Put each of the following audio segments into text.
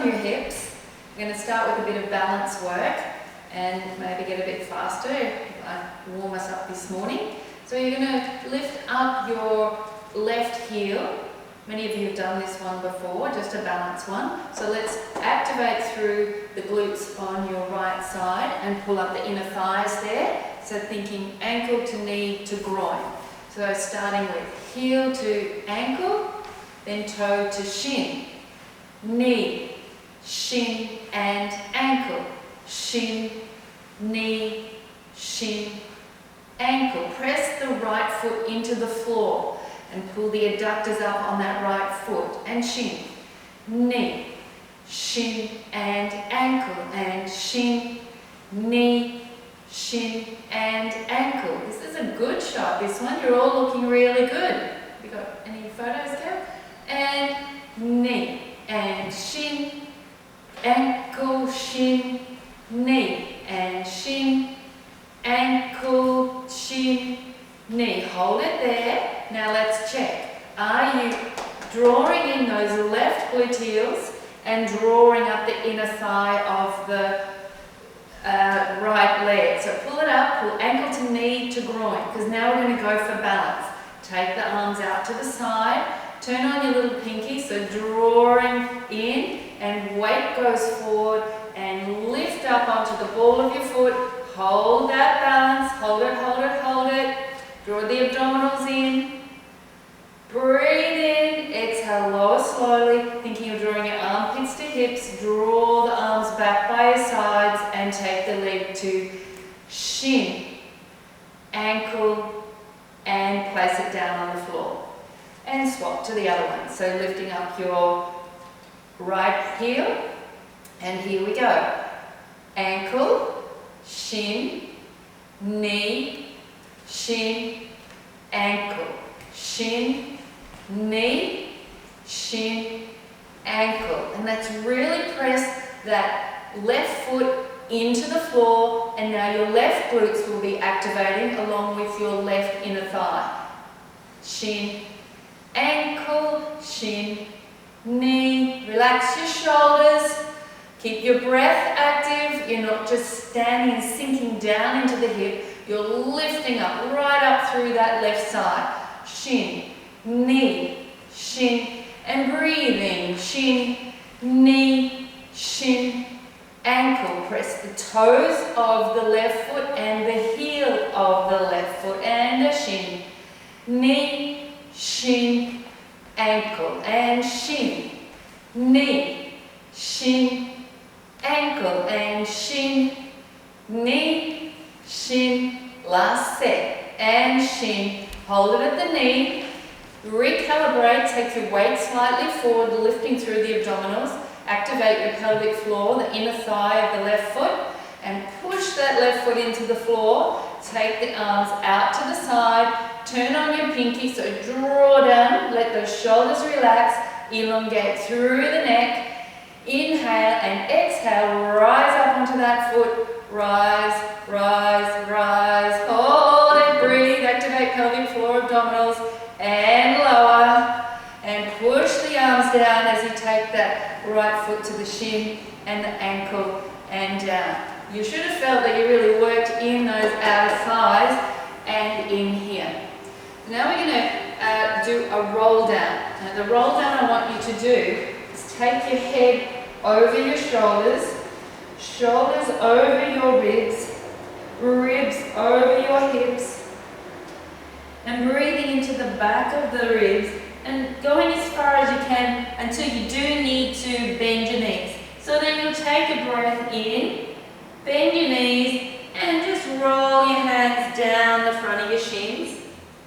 on your hips. We're going to start with a bit of balance work and maybe get a bit faster. I warm us up this morning. So you're going to lift up your left heel. Many of you have done this one before, just a balance one. So let's activate through the glutes on your right side and pull up the inner thighs there. So thinking ankle to knee to groin. So starting with heel to ankle, then toe to shin, knee, shin and ankle, shin, knee, shin, ankle. Press the right foot into the floor and pull the adductors up on that right foot and shin, knee, shin and ankle, and shin, knee, shin and ankle. This is a good shot, this one. You're all looking really good. Have you got any photos, Gail? And knee and shin, ankle, shin, knee, and shin, ankle, shin, knee. Hold it there. Now let's check. Are you drawing in those left gluteals and drawing up the inner thigh of the right leg? So pull it up, pull ankle to knee to groin, because now we're going to go for balance. Take the arms out to the side, turn on your little pinky, so drawing in, and weight goes forward and lift up onto the ball of your foot. Hold that balance, hold it, hold it, hold it. Draw the abdominals in. Breathe in, exhale, lower slowly, thinking of drawing your armpits to hips. Draw the arms back by your sides and take the leg to shin, ankle, and place it down on the floor. And swap to the other one. So lifting up your right heel, and here we go. Ankle, shin, knee, shin, ankle, shin, knee, shin, ankle. And let's really press that left foot into the floor, and now your left glutes will be activating along with your left inner thigh. Shin, ankle, shin, knee. Relax your shoulders. Keep your breath active. You're not just standing and sinking down into the hip. You're lifting up, right up through that left side. Shin, knee, shin, and breathing. Shin, knee, shin, ankle. Press the toes of the left foot and the heel of the left foot and the shin, knee, shin, ankle, and shin, knee, shin, ankle, and shin, knee, shin. Last set, and shin. Hold it at the knee. Recalibrate, take your weight slightly forward, lifting through the abdominals. Activate your pelvic floor, the inner thigh of the left foot, and push that left foot into the floor. Take the arms out to the side. Turn on your pinky, so draw down. Let those shoulders relax. Elongate through the neck. Inhale and exhale. Rise up onto that foot. Rise, rise, rise. Hold and breathe. Activate pelvic floor, abdominals, and lower. And push the arms down as you take that right foot to the shin and the ankle and down. You should have felt that you really worked in those outer thighs and in here. Now we're going to do a roll down. Now the roll down I want you to do is take your head over your shoulders, shoulders over your ribs, ribs over your hips, and breathing into the back of the ribs and going as far as you can until you do need to bend your knees. So then you'll take a breath in, bend your knees, and just roll your hands down the front of your shins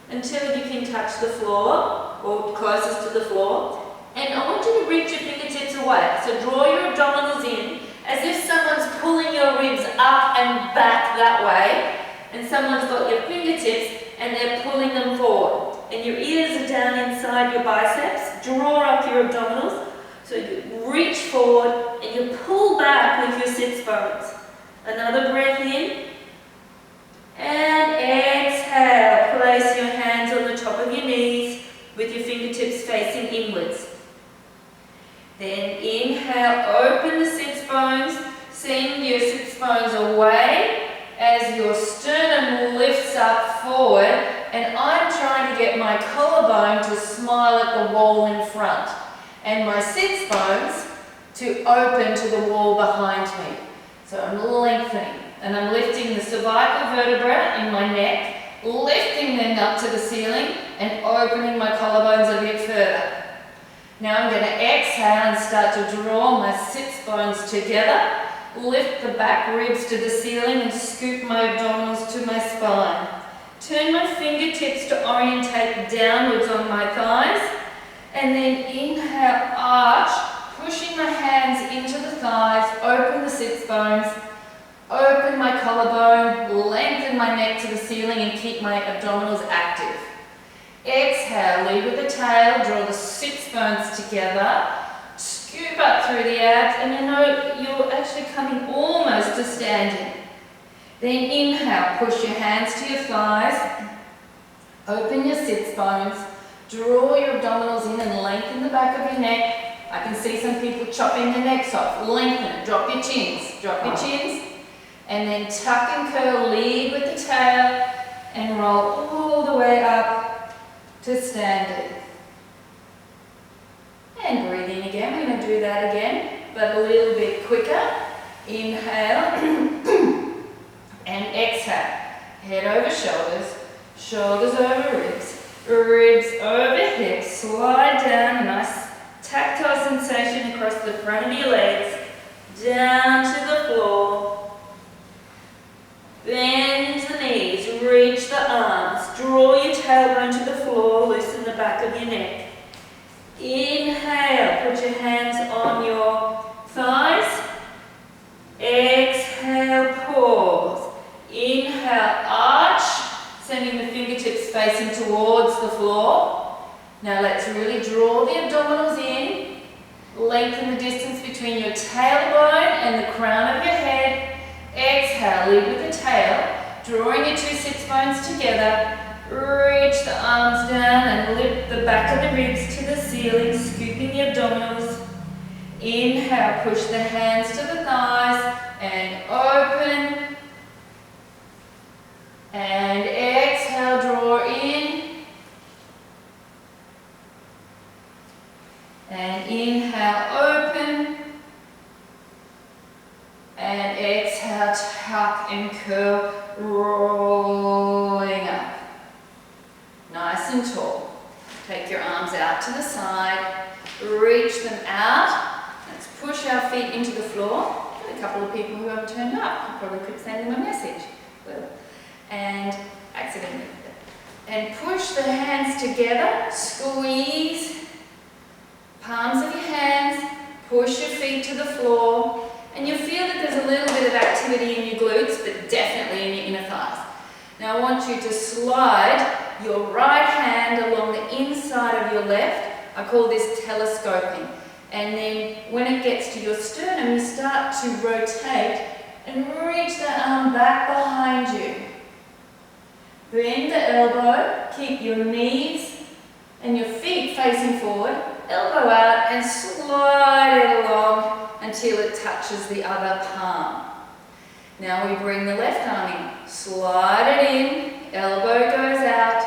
until you can touch the floor or closest to the floor. And I want you to reach your fingertips away. So draw your abdominals in as if someone's pulling your ribs up and back that way, and someone's got your fingertips and they're pulling them forward. And your ears are down inside your biceps. Draw up your abdominals. So you reach forward and you pull back with your sits bones. Another breath in. And exhale. Place your hands on the top of your knees with your fingertips facing inwards. Then inhale, open the sits bones, send your sits bones away as your sternum lifts up forward, and I'm trying to get my collarbone to smile at the wall in front and my sits bones to open to the wall behind me. So I'm lengthening and I'm lifting the cervical vertebra in my neck, lifting them up to the ceiling and opening my collarbones a bit further. Now I'm going to exhale and start to draw my sits bones together, lift the back ribs to the ceiling and scoop my abdominals to my spine. Turn my fingertips to orientate downwards on my thighs, and then inhale, arch, pushing my hands into the thighs, open the sits bones, open my collarbone, lengthen my neck to the ceiling and keep my abdominals active. Exhale, lead with the tail, draw the sits bones together, scoop up through the abs, and you know you're actually coming almost to standing. Then inhale, push your hands to your thighs, open your sits bones, draw your abdominals in and lengthen the back of your neck. I can see some people chopping their necks off. Lengthen it, drop your chins, and then tuck and curl, lead with the tail, and roll all the way up to standing. And breathe in again. We're going to do that again, but a little bit quicker. Inhale and exhale. Head over shoulders, shoulders over ribs, ribs over hips. Slide down, nice tactile sensation across the front of your legs, down to the floor. Bend the knees, reach the arms, draw your tailbone to the floor, loosen the back of your neck. Inhale, put your hands on your thighs. Exhale, pause. Inhale, arch, sending the fingertips facing towards the floor. Now let's really draw the abdominals in. Lengthen the distance between your tailbone and the crown of your head. Exhale, lead with the tail, drawing your two sits bones together. Reach the arms down and lift the back of the ribs to the ceiling, scooping the abdominals. Inhale, push the hands to the thighs and open. And exhale, draw in. And inhale, open. And exhale, tuck and curl, rolling up. Nice and tall. Take your arms out to the side, reach them out. Let's push our feet into the floor. Got a couple of people who haven't turned up. I probably could send them a message. And accidentally. And push the hands together, squeeze palms of your hands, push your feet to the floor, and you'll feel that there's a little bit of activity in your glutes, but definitely in your inner thighs. Now I want you to slide your right hand along the inside of your left. I call this telescoping. And then when it gets to your sternum, you start to rotate and reach the arm back behind you. Bend the elbow, keep your knees and your feet facing forward, elbow out and slide it along until it touches the other palm. Now we bring the left arm in, slide it in, elbow goes out,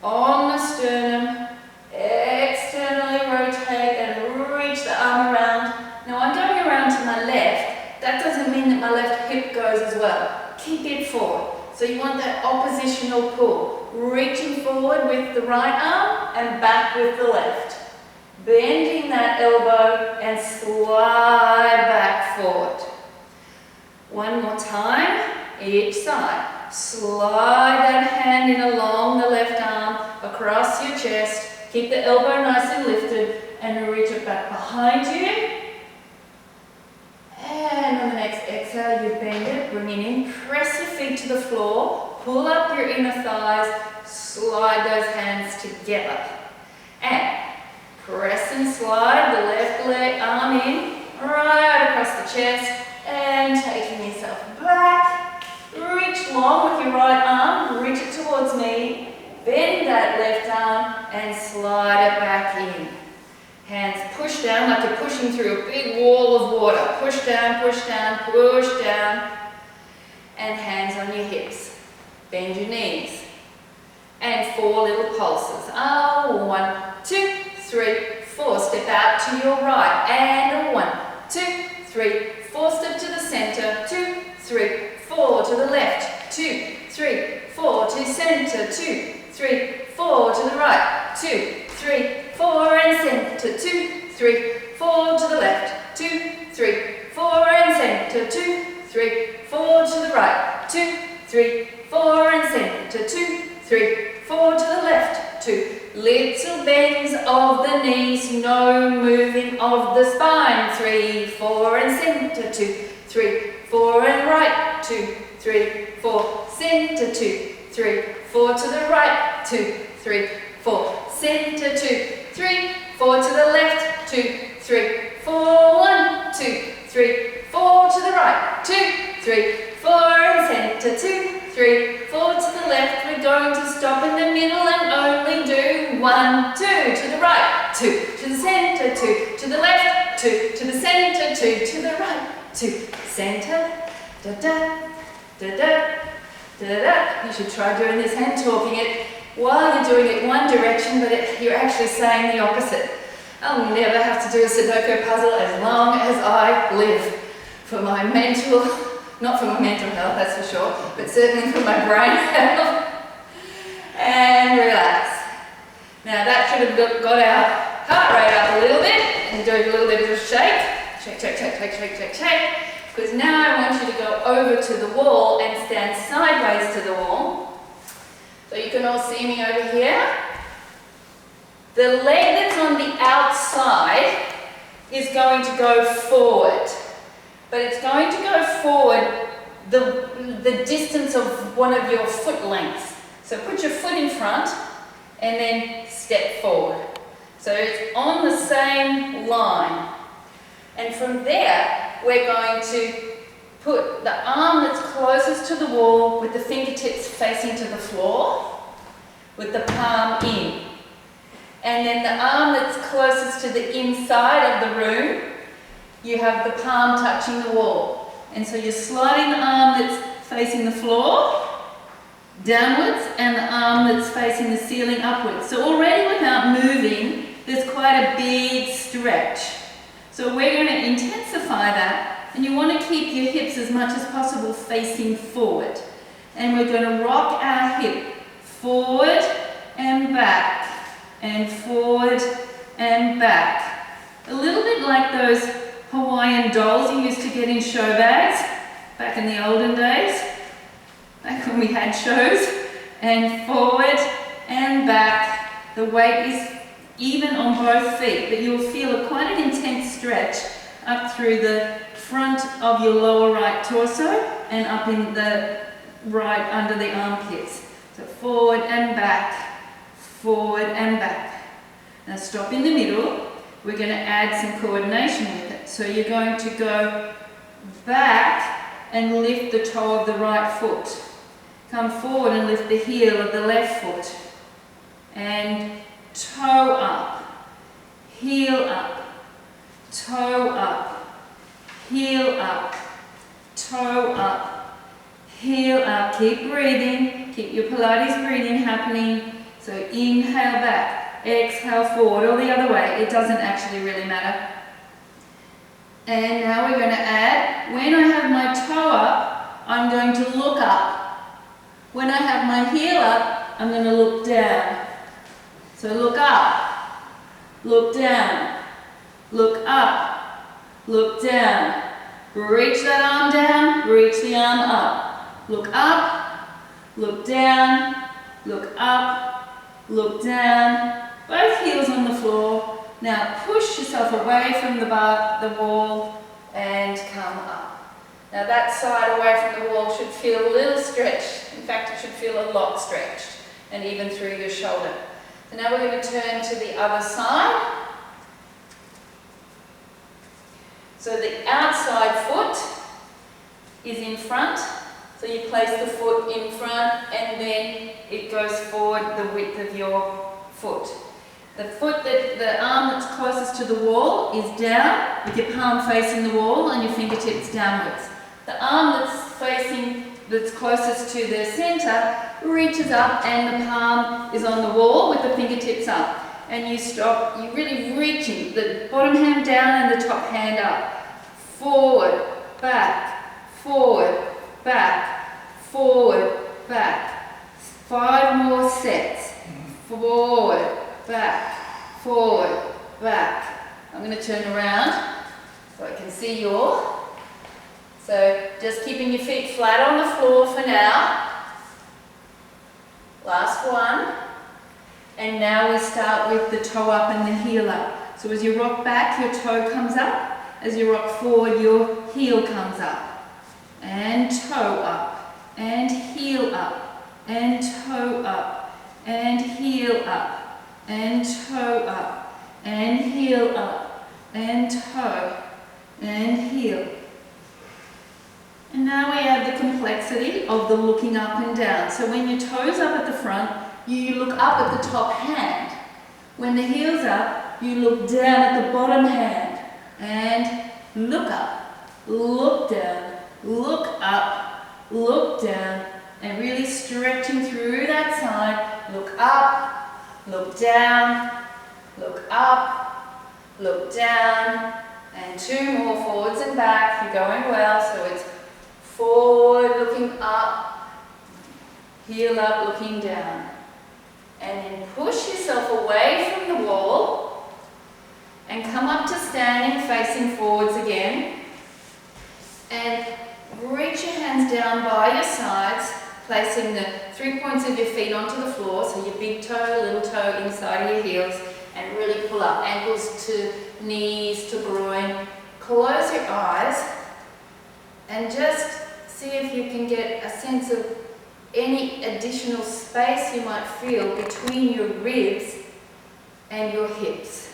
on the sternum, externally rotate and reach the arm around. Now I'm going around to my left, that doesn't mean that my left hip goes as well. Keep it forward. So you want that oppositional pull, reaching forward with the right arm and back with the left. Bending that elbow and slide back forward. One more time, each side. Slide that hand in along the left arm, across your chest. Keep the elbow nice and lifted and reach it back behind you. And on the next exhale, you bend it, bring it in, press your feet to the floor, pull up your inner thighs, slide those hands together. And press and slide the left leg arm in, right across the chest, and taking yourself back. Reach long with your right arm, reach it towards me, bend that left arm and slide it back in. Hands push down like you're pushing through a big wall of water. Push down, push down, push down. And hands on your hips. Bend your knees. And 4 little pulses. 1, 2, 3, 4. Step out to your right. And 1, 2, 3, 4. Step to the center. 2, 3, 4. To the left. 2, 3, 4. To center. 2, 3, 4. To the right. 2, 3, 4. And center. 2, 3, 4. To the left. 2, 3, 4. And center. 2, 3, 4. To the right. 2, 3, 4. And center. 2, 3, 4. To the left. 2. Little bends of the knees, no moving of the spine. 3, 4. And center. 2, 3, 4. And right. 2, 3, 4. Center. 2, 3, 4. To the right. 2, 3, 4. Center. 2, 3, 4. To the left. 2, 3, 4. 1, 2, 3, 4. To the right. 2, 3, 4. And center. 2, 3, 4. To the left. We're going to stop in the middle and only do 1, 2. To the right. 2. To the center. 2. To the left. 2. To the center. 2. To the right. 2. Center. Da da. Da da. Da da. You should try doing this and talking it while you're doing it one direction, but you're actually saying the opposite. I'll never have to do a Sudoku puzzle as long as I live. For my mental, not for my mental health, that's for sure, but certainly for my brain health. And relax. Now that should have got our heart rate up a little bit and do a little bit of a shake. Shake, shake, shake, shake, shake, shake, shake. Because now I want you to go over to the wall and stand sideways to the wall. So you can all see me over here. The leg that's on the outside is going to go forward. But it's going to go forward the distance of one of your foot lengths. So put your foot in front and then step forward. So it's on the same line. And from there, we're going to put the arm that's closest to the wall with the fingertips facing to the floor, with the palm in. And then the arm that's closest to the inside of the room, you have the palm touching the wall. And so you're sliding the arm that's facing the floor downwards and the arm that's facing the ceiling upwards. So already without moving, there's quite a big stretch. So we're going to intensify that, and you want to keep your hips as much as possible facing forward. And we're going to rock our hip forward and back, and forward and back. A little bit like those Hawaiian dolls you used to get in show bags back in the olden days, back when we had shows. And forward and back. The weight is even on both feet, but you'll feel quite an intense stretch up through the front of your lower right torso and up in the right under the armpits. So forward and back, forward and back. Now stop in the middle. We're going to add some coordination with it. So you're going to go back and lift the toe of the right foot. Come forward and lift the heel of the left foot. And toe up, heel up, toe up, heel up, toe up, heel up. Keep breathing. Keep your Pilates breathing happening. So inhale back, exhale forward, or the other way. It doesn't actually really matter. And now we're going to add, when I have my toe up, I'm going to look up. When I have my heel up, I'm going to look down. So look up, look down, look up, look down. Reach that arm down, reach the arm up. Look up, look down, look up, look down. Both heels on the floor. Now push yourself away from the wall and come up. Now that side away from the wall should feel a little stretched. In fact, it should feel a lot stretched, and even through your shoulder. So now we're going to turn to the other side. So the outside foot is in front. So you place the foot in front and then it goes forward the width of your foot. The arm that's closest to the wall is down with your palm facing the wall and your fingertips downwards. The arm that's closest to the centre reaches up and the palm is on the wall with the fingertips up. And you stop, you're really reaching the bottom hand down and the top hand up. Forward, back, forward, back, forward, back. 5 more sets. Forward, back, forward, back. I'm going to turn around so I can see you all. So just keeping your feet flat on the floor for now. Last one. And now we start with the toe up and the heel up. So as you rock back, your toe comes up. As you rock forward, your heel comes up. And toe up. And heel up. And toe up. And heel up. And toe up. And heel up. And toe. And heel. And now we add the complexity of the looking up and down. So when your toes up at the front, you look up at the top hand. When the heel's up, you look down at the bottom hand. And look up, look down, look up, look down, and really stretching through that side. Look up, look down, look up, look down, and 2 more forwards and back. You're going well, so it's forward, looking up, heel up, looking down. And then push yourself away from the wall and come up to standing, facing forwards again. And reach your hands down by your sides, placing the 3 points of your feet onto the floor, so your big toe, little toe inside of your heels, and really pull up, ankles to knees to groin. Close your eyes and just see if you can get a sense of any additional space you might feel between your ribs and your hips.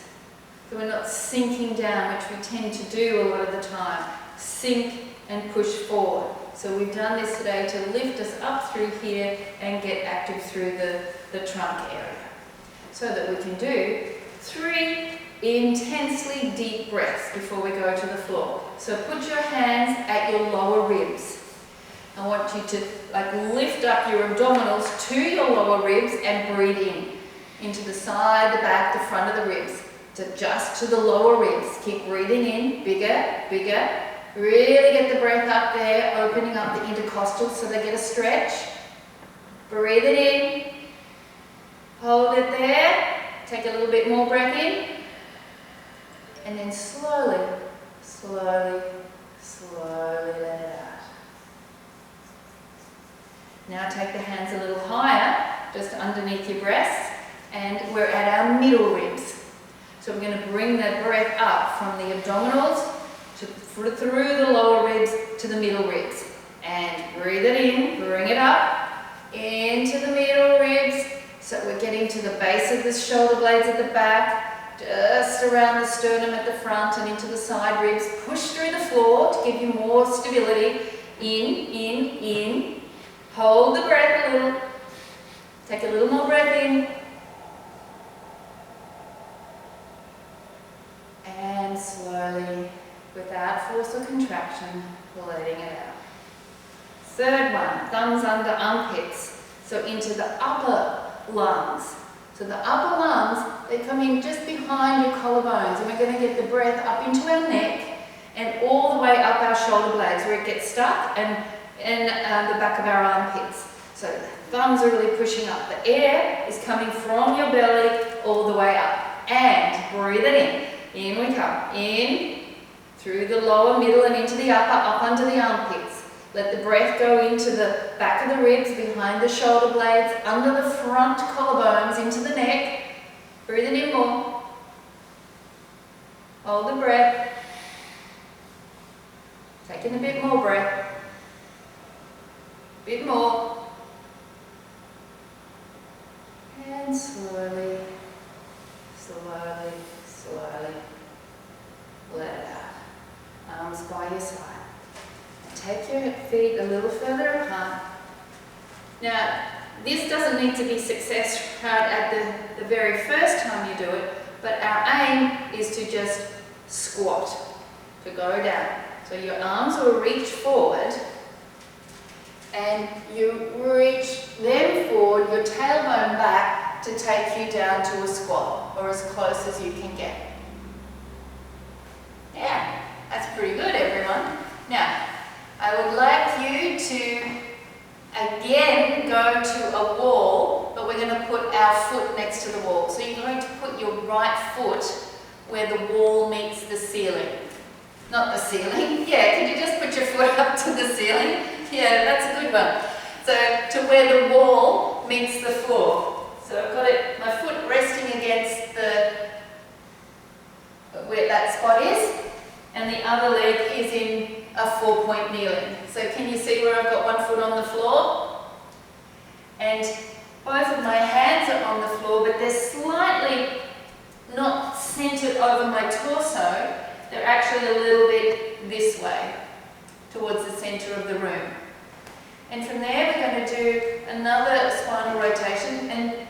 So we're not sinking down, which we tend to do a lot of the time. Sink and push forward. So we've done this today to lift us up through here and get active through the trunk area. So that we can do 3 intensely deep breaths before we go to the floor. So put your hands at your lower ribs. I want you to lift up your abdominals to your lower ribs and breathe in. Into the side, the back, the front of the ribs. Just to the lower ribs. Keep breathing in, bigger, bigger. Really get the breath up there, opening up the intercostals so they get a stretch. Breathe it in. Hold it there. Take a little bit more breath in. And then slowly, slowly, slowly let it out. Now take the hands a little higher, just underneath your breasts, and we're at our middle ribs. So we're going to bring the breath up from the abdominals through the lower ribs to the middle ribs. And breathe it in, bring it up, into the middle ribs. So we're getting to the base of the shoulder blades at the back, just around the sternum at the front and into the side ribs. Push through the floor to give you more stability. In. Hold the breath a little. Take a little more breath in. And slowly, without force or contraction, letting it out. Third one, thumbs under armpits. So into the upper lungs. So the upper lungs, they come in just behind your collarbones, and we're going to get the breath up into our neck and all the way up our shoulder blades where it gets stuck and the back of our armpits. So the thumbs are really pushing up. The air is coming from your belly all the way up. And breathe it in. In we come. In, through the lower, middle and into the upper, up under the armpits. Let the breath go into the back of the ribs, behind the shoulder blades, under the front collarbones, into the neck. Breathe it in more. Hold the breath. Taking a bit more breath. Bit more. And slowly, slowly, slowly let it out. Arms by your side. And take your feet a little further apart. Now, this doesn't need to be success right at the very first time you do it, but our aim is to just squat, to go down. So your arms will reach forward and you reach them forward, your tailbone back to take you down to a squat, or as close as you can get. Yeah, that's pretty good, everyone. Now, I would like you to again go to a wall, but we're going to put our foot next to the wall. So you're going to put your right foot where the wall meets the ceiling. Not the ceiling. Yeah, could you just put your foot up to the ceiling? Yeah, that's a good one. So to where the wall meets the floor. So I've got it, my foot resting against where that spot is, and the other leg is in a 4-point kneeling. So can you see where I've got one foot on the floor? And both of my hands are on the floor, but they're slightly not centered over my torso. They're actually a little bit this way, towards the center of the room. And from there we're going to do another spinal rotation, and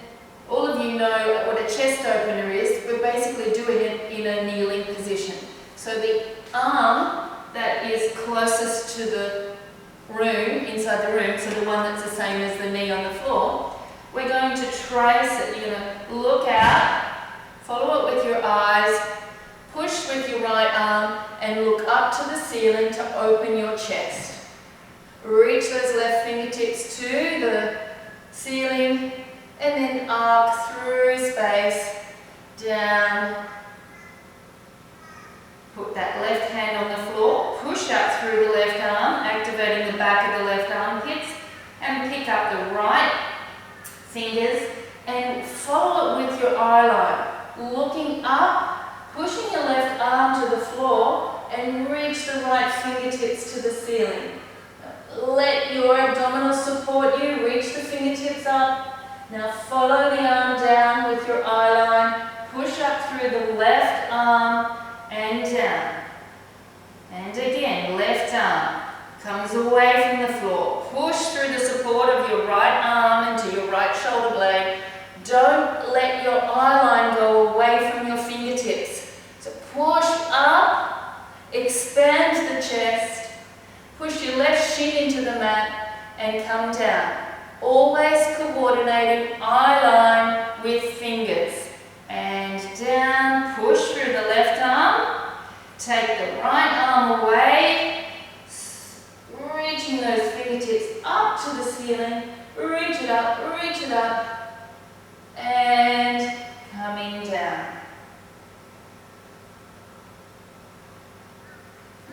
all of you know what a chest opener is. We're basically doing it in a kneeling position. So the arm that is closest to the room, inside the room, so the one that's the same as the knee on the floor, we're going to trace it. You're going to look out, follow it with your eyes, push with your right arm and look up to the ceiling to open your chest. Reach those left fingertips to the ceiling and then arc through space, down. Put that left hand on the floor, push up through the left arm, activating the back of the left armpits, and pick up the right fingers and follow it with your eye line. Looking up, pushing your left arm to the floor and reach the right fingertips to the ceiling. Let your abdominals support you, reach the fingertips up. Now follow the arm down with your eye line, push up through the left arm and down. And again, left arm comes away from the floor. Push through the support of your right arm into your right shoulder blade. Don't let your eye line go away from your fingertips. So push up, expand the chest, push your left shin into the mat and come down. Always coordinating eye line with fingers. And down, push through the left arm, take the right arm away, reaching those fingertips up to the ceiling, reach it up, and coming down.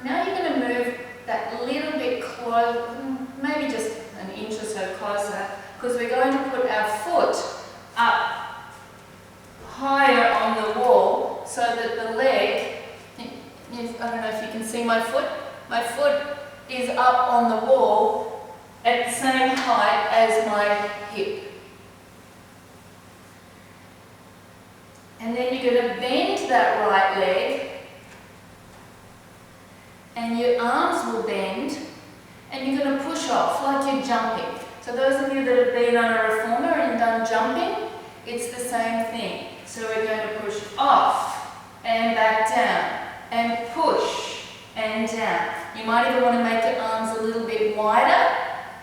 Now you're going to move that little bit close, maybe just an inch or so closer, because we're going to put our foot up higher on the wall so that the leg, I don't know if you can see my foot is up on the wall at the same height as my hip. And then you're going to bend that right leg and your arms will bend and you're going to push off like you're jumping. So those of you that have been on a reformer and done jumping, it's the same thing. So we're going to push off and back down and push and down. You might even want to make your arms a little bit wider.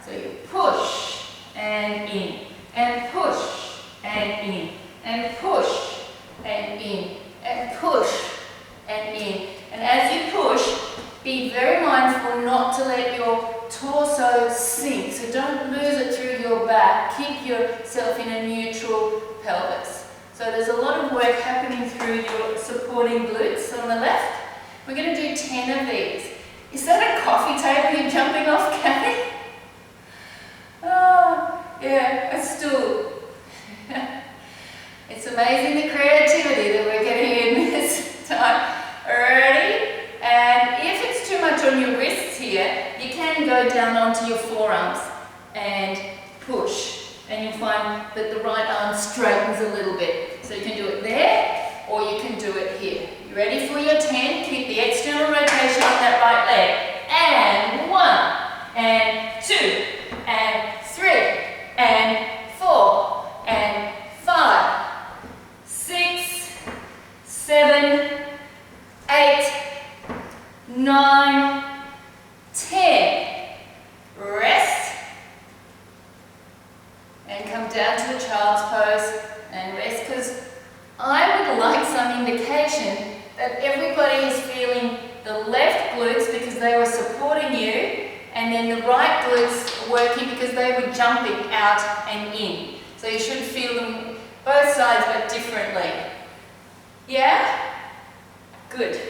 So you push and in and push and in and push and in and push and in. And as you push, be very mindful not to let your torso sink. So don't lose it through your back. Keep yourself in a neutral pelvis. So there's a lot of work happening through your supporting glutes on the left. We're going to do 10 of these. Is that a coffee table you're jumping off, Kathy? Oh, yeah, a stool. It's amazing the creativity that we're getting in this time. Ready? And if it's too much on your wrists here, you can go down onto your forearms and push. And you'll find that the right arm straightens a little bit. So you can do it there, or you can do it here. You ready for your 10? Keep the external rotation on that right leg. And 1, and 2, and 3, and 9, 10. Rest. And come down to the child's pose and rest, because I would like some indication that everybody is feeling the left glutes because they were supporting you, and then the right glutes working because they were jumping out and in. So you should feel them both sides but differently. Yeah? Good.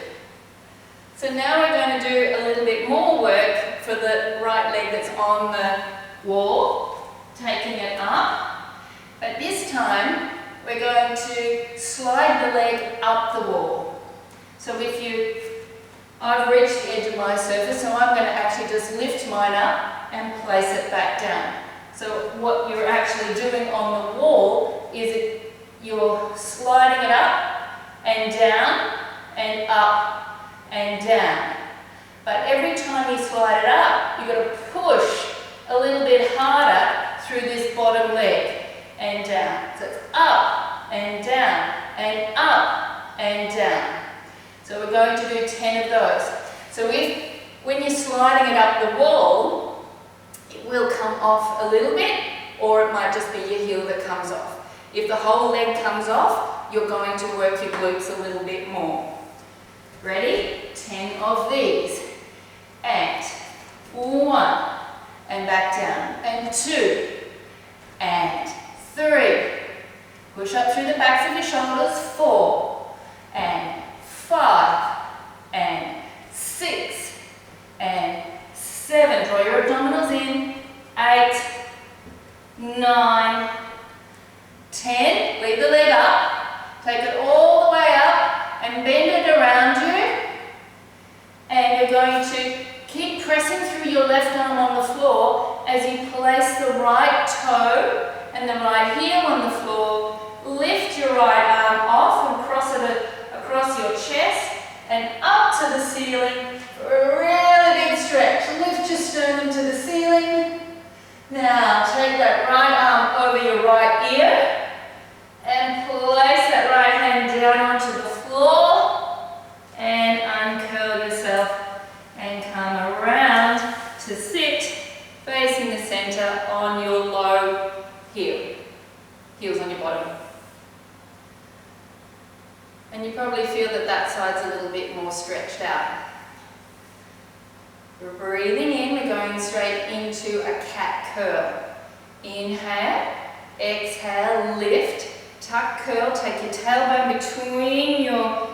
So now we're going to do a little bit more work for the right leg that's on the wall, taking it up. But this time we're going to slide the leg up the wall. So I've reached the edge of my surface, so I'm going to actually just lift mine up and place it back down. So what you're actually doing on the wall is you're sliding it up and down and up and down. But every time you slide it up, you've got to push a little bit harder through this bottom leg and down. So it's up and down and up and down. So we're going to do 10 of those. So when you're sliding it up the wall, it will come off a little bit, or it might just be your heel that comes off. If the whole leg comes off, you're going to work your glutes a little bit more. Ready? 10 of these. And 1, and back down, and 2, and 3. Push up through the backs of your shoulders. 4, and 5, and 6, and 7. Draw your abdominals in. 8, 9, 10. Leave the leg up. Take it all the way up and bend it around you. And you're going to keep pressing through your left arm on the floor as you place the right toe and the right heel on the floor. Lift your right arm off and cross it across your chest and up to the ceiling for a really big stretch. Lift your sternum to the ceiling. Now take that right arm over your right ear and place that right hand down onto the floor and uncurl yourself and come around to sit facing the center on your low heel. Heels on your bottom. And you probably feel that that side's a little bit more stretched out. We're breathing in, we're going straight into a cat curl. Inhale, exhale, lift, tuck, curl, take your tailbone between your,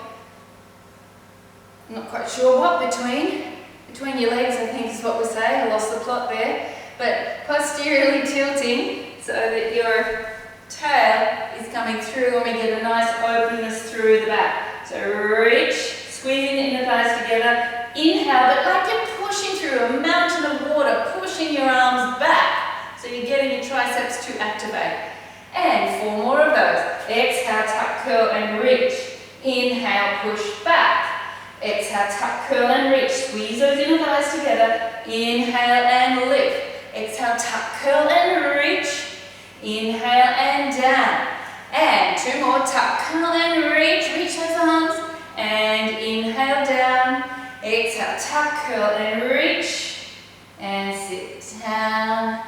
I'm not quite sure what, between your legs I think is what we say, I lost the plot there, but posteriorly tilting so that your tail is coming through and we get a nice openness through the back. So reach, squeezing the inner thighs together, inhale, but like you're pushing through a mountain of water, pushing your arms back, so you're getting your triceps to activate. And 4 more of those. Exhale, tuck, curl and reach. Inhale, push back. Exhale, tuck, curl and reach. Squeeze those inner thighs together. Inhale and lift. Exhale, tuck, curl and reach. Inhale and down. And 2 more. Tuck, curl and reach. Reach those arms. And inhale down. Exhale, tuck, curl and reach. And sit down.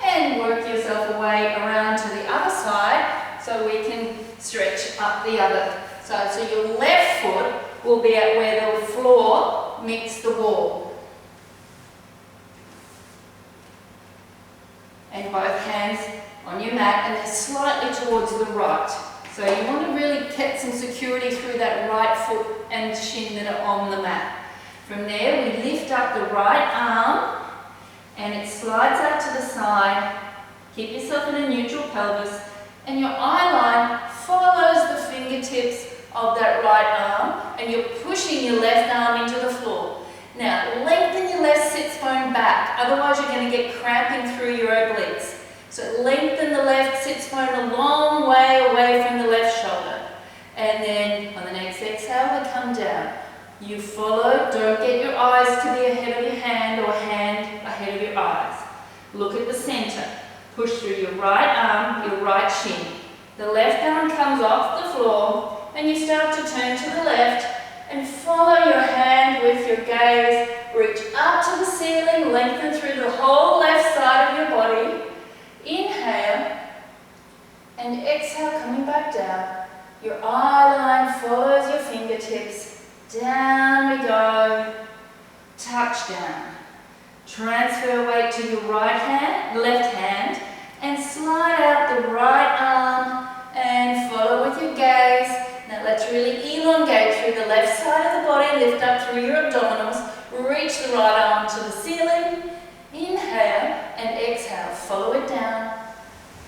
And work yourself away around to the other side so we can stretch up the other side. So your left foot will be at where the floor meets the wall. And both hands on your mat, and they're slightly towards the right. So you want to really get some security through that right foot and shin that are on the mat. From there, we lift up the right arm and it slides out to the side. Keep yourself in a neutral pelvis, and your eye line follows the fingertips of that right arm, and you're pushing your left arm into the floor. Now, lengthen your left sits bone back, otherwise you're going to get cramping through your obliques. So lengthen the left sits bone a long way away from the left shoulder. And then on the next exhale, we come down. You follow, don't get your eyes to be ahead of your hand or hand ahead of your eyes. Look at the center. Push through your right arm, your right shin. The left arm comes off the floor and you start to turn to the left and follow your hand with your gaze, reach up to the ceiling, lengthen through the whole left side of your body. Inhale, and exhale, coming back down. Your eye line follows your fingertips. Down we go. Touch down. Transfer weight to your left hand, and slide out the right arm and follow with your gaze. Now let's really elongate through the left side of the body, lift up through your abdominals, reach the right arm to the ceiling. Inhale and exhale, follow it down.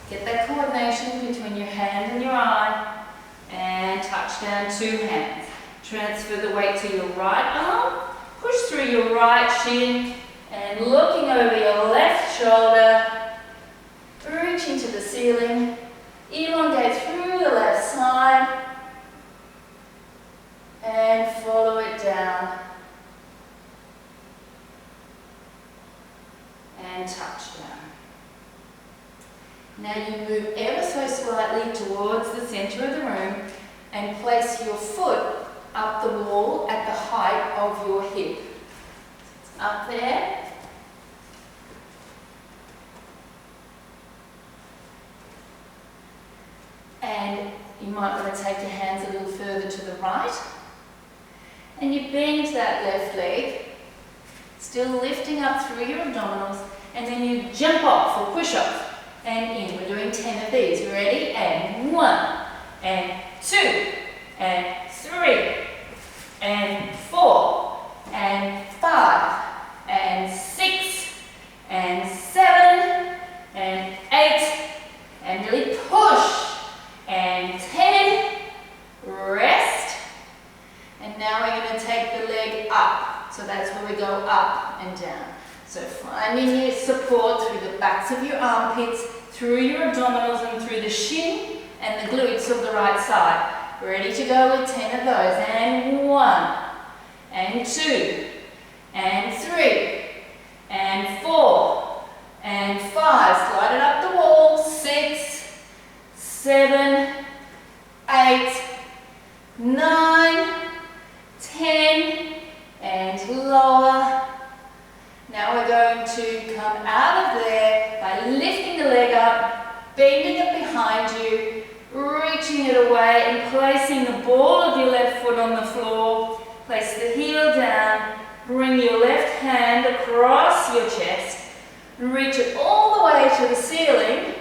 Get that coordination between your hand and your eye, and touch down 2 hands. Transfer the weight to your right arm, push through your right shin, and looking over your left shoulder, reaching to the ceiling, elongate through the left side, and follow it down, and touch down. Now you move ever so slightly towards the center of the room and place your foot up the wall at the height of your hip. Up there. And you might want to take your hands a little further to the right. And you bend that left leg, still lifting up through your abdominals, and then you jump off or push off and in. We're doing 10 of these. Ready? And 1, and 2, and 3, and 4, and 5, and 6, and 7, and 8, and really push, and 10, rest, and now we're going to take the leg up, so that's where we go up and down. So finding your support through the backs of your armpits, through your abdominals and through the shin and the glutes of the right side. Ready to go with 10 of those, and 1, and 2, and 3, and 4, and 5, slide it up the wall, 6, 7, 8, 9, 10, and lower. Now we're going to come out of there by lifting the leg up, bending it behind you, reaching it away and placing the ball of your left foot on the floor. Place the heel down, bring your left hand across your chest, reach it all the way to the ceiling,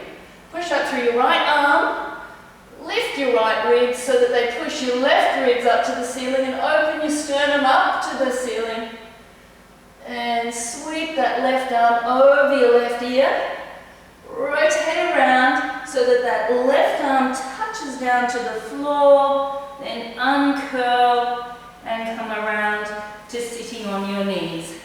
push up through your right arm, lift your right ribs so that they push your left ribs up to the ceiling, and open your sternum up to the ceiling. And sweep that left arm over your left ear. Rotate around so that that left arm touches down to the floor. Then uncurl and come around to sitting on your knees.